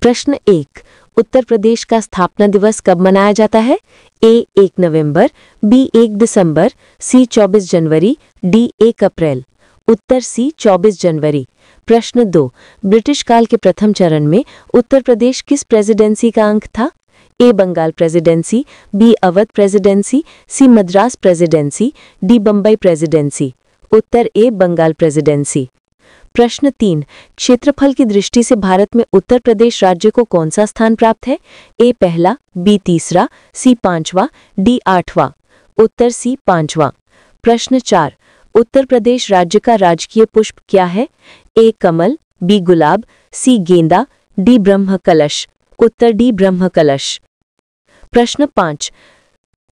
प्रश्न 1। उत्तर प्रदेश का स्थापना दिवस कब मनाया जाता है? ए 1 नवंबर, बी 1 दिसंबर, सी 24 जनवरी, डी 1 अप्रैल। उत्तर सी 24 जनवरी। प्रश्न 2। ब्रिटिश काल के प्रथम चरण में उत्तर प्रदेश किस प्रेसिडेंसी का अंग था? A Bengal presidency, B Awadh presidency, C Madras presidency, D Bombay presidency. उत्तर ए बंगाल प्रेसिडेंसी। प्रश्न 3। क्षेत्रफल की दृष्टि से भारत में उत्तर प्रदेश राज्य को कौन सा स्थान प्राप्त है? ए पहला, बी तीसरा, सी पांचवा, डी आठवां। उत्तर सी पांचवा। प्रश्न 4। उत्तर प्रदेश राज्य का राजकीय पुष्प क्या है? ए कमल, बी गुलाब, सी गेंदा, डी ब्रह्म कलश। उत्तर डी ब्रह्म कलश। प्रश्न 5।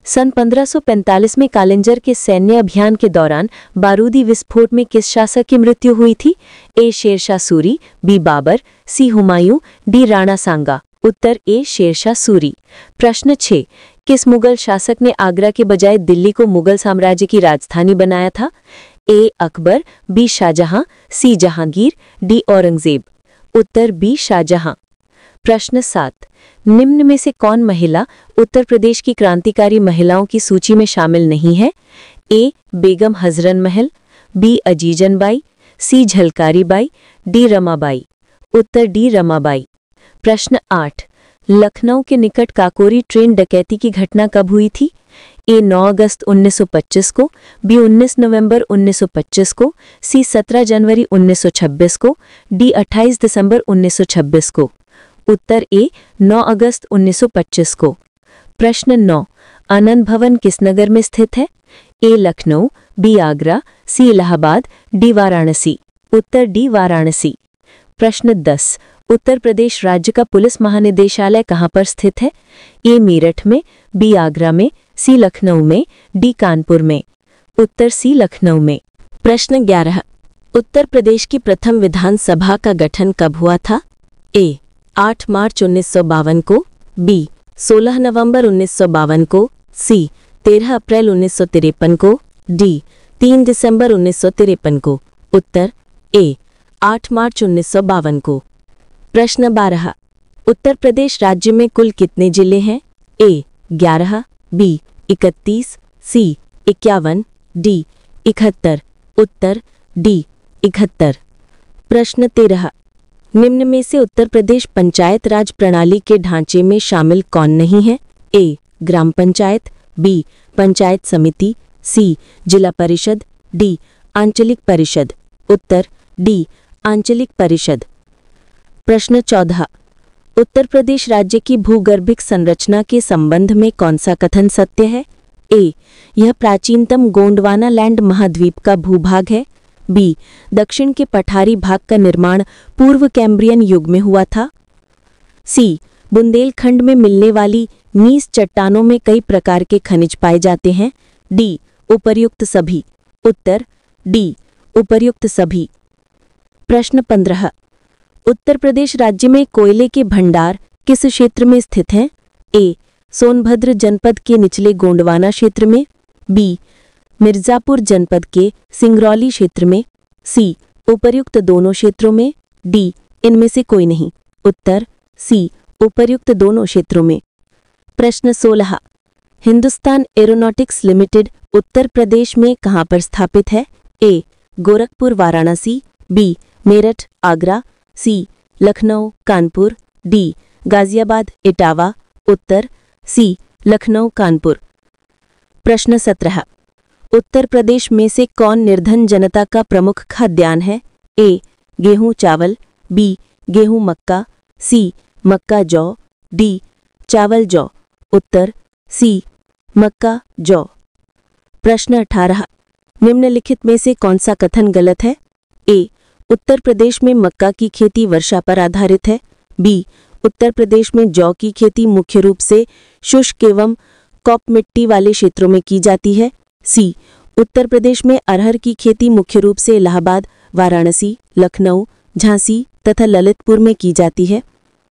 सन 1545 में कालिंजर के सैन्य अभियान के दौरान बारूदी विस्फोट में किस शासक की मृत्यु हुई थी? ए शेरशाह सूरी, बी बाबर, सी हुमायूं, डी राणा सांगा। उत्तर ए शेरशाह सूरी। प्रश्न 6। किस मुगल शासक ने आगरा के बजाय दिल्ली को मुगल साम्राज्य की राजधानी बनाया था? ए अकबर, बी शाहजहां, सी जहांगीर, डी औरंगजेब। उत्तर बी शाहजहां। प्रश्न 7। निम्न में से कौन महिला उत्तर प्रदेश की क्रांतिकारी महिलाओं की सूची में शामिल नहीं है? ए Begum Hazrat Mahal, B Azizan Bai, C Jhalkari Bai, D Ramabai. उत्तर डी रमाबाई। प्रश्न 8। लखनऊ के निकट काकोरी ट्रेन डकैती की घटना कब हुई थी? ए 9 अगस्त 1925 को, बी 19 नवंबर 1925 को, सी 17 जनवरी 1926 को, डी 28 दिसंबर 1926 को। उत्तर ए 9 अगस्त 1925 को। प्रश्न 9। आनंद भवन किस नगर में स्थित है? ए लखनऊ, बी आगरा, सी इलाहाबाद, डी वाराणसी। उत्तर डी वाराणसी। प्रश्न 10। उत्तर प्रदेश राज्य का पुलिस महानिदेशालय कहाँ पर स्थित है? ए मेरठ में, बी आगरा में, सी लखनऊ में, डी कानपुर में। उत्तर सी लखनऊ में। प्रश्न 11। उत्तर प्रदेश की प्रथम विधानसभा का गठन कब हुआ था? ए 8 मार्च 1952 को, बी 16 नवंबर 1952 को, सी 13 अप्रैल 1953 को, डी 3 दिसंबर 1953 को। उत्तर ए 8 मार्च 1952 को। प्रश्न 12। उत्तर प्रदेश राज्य में कुल कितने जिले हैं? ए 11, बी 31, सी 51, डी 71। उत्तर डी 71। प्रश्न 13। निम्न में से उत्तर प्रदेश पंचायत राज प्रणाली के ढांचे में शामिल कौन नहीं है? ए ग्राम पंचायत, बी पंचायत समिति, सी जिला परिषद, डी आंचलिक परिषद। उत्तर डी आंचलिक परिषद। प्रश्न 14। उत्तर प्रदेश राज्य की भूगर्भिक संरचना के संबंध में कौन सा कथन सत्य है? ए यह प्राचीनतम गोंडवाना लैंड महाद्वीप का भूभाग है, बी दक्षिण के पठारी भाग का निर्माण पूर्व कैम्ब्रियन युग में हुआ था, सी बुंदेलखंड में मिलने वाली नीस चट्टानों में कई प्रकार के खनिज पाए जाते हैं, डी उपर्युक्त सभी। उत्तर डी उपर्युक्त सभी। प्रश्न 15। उत्तर प्रदेश राज्य में कोयले के भंडार किस क्षेत्र में स्थित हैं? ए सोनभद्र जनपद के निचले गोंडवाना क्षेत्र में, बी मिर्जापुर जनपद के सिंगरौली क्षेत्र में, सी उपर्युक्त दोनों क्षेत्रों में, डी इनमें से कोई नहीं। उत्तर सी उपर्युक्त दोनों क्षेत्रों में। प्रश्न 16। हिंदुस्तान एरोनॉटिक्स लिमिटेड उत्तर प्रदेश में कहाँ पर स्थापित है? ए गोरखपुर वाराणसी, बी मेरठ आगरा, सी लखनऊ कानपुर, डी गाजियाबाद इटावा। उत्तर सी लखनऊ कानपुर। प्रश्न 17। उत्तर प्रदेश में से कौन निर्धन जनता का प्रमुख खाद्यान्न है? ए गेहूं चावल, बी गेहूं मक्का, सी मक्का जौ, डी चावल जौ। उत्तर सी मक्का जौ। प्रश्न 18। निम्नलिखित में से कौन सा कथन गलत है? ए उत्तर प्रदेश में मक्का की खेती वर्षा पर आधारित है, बी उत्तर प्रदेश में जौ की खेती मुख्य रूप से शुष्क एवं कॉप मिट्टी वाले क्षेत्रों में की जाती है, सी उत्तर प्रदेश में अरहर की खेती मुख्य रूप से इलाहाबाद, वाराणसी, लखनऊ, झांसी तथा ललितपुर में की जाती है,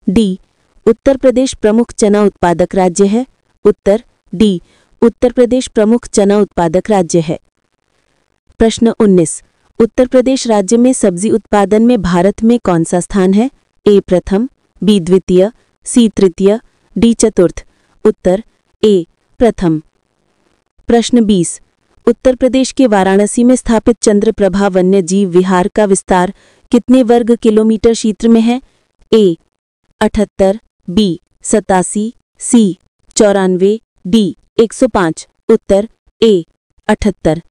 डी उत्तर प्रदेश प्रमुख चना उत्पादक राज्य है। उत्तर डी उत्तर प्रदेश प्रमुख चना उत्पादक राज्य है। प्रश्न 19। उत्तर प्रदेश राज्य में सब्जी उत्पादन में भारत में कौन सा स्थान है? ए प्रथम, बी द्वितीय, सी तृतीय, डी चतुर्थ। उत्तर ए प्रथम। प्रश्न 20। उत्तर प्रदेश के वाराणसी में स्थापित चंद्रप्रभा वन्य जीव विहार का विस्तार कितने वर्ग किलोमीटर क्षेत्र में है? ए 78, बी 87, सी 94, डी 105। उत्तर ए 78।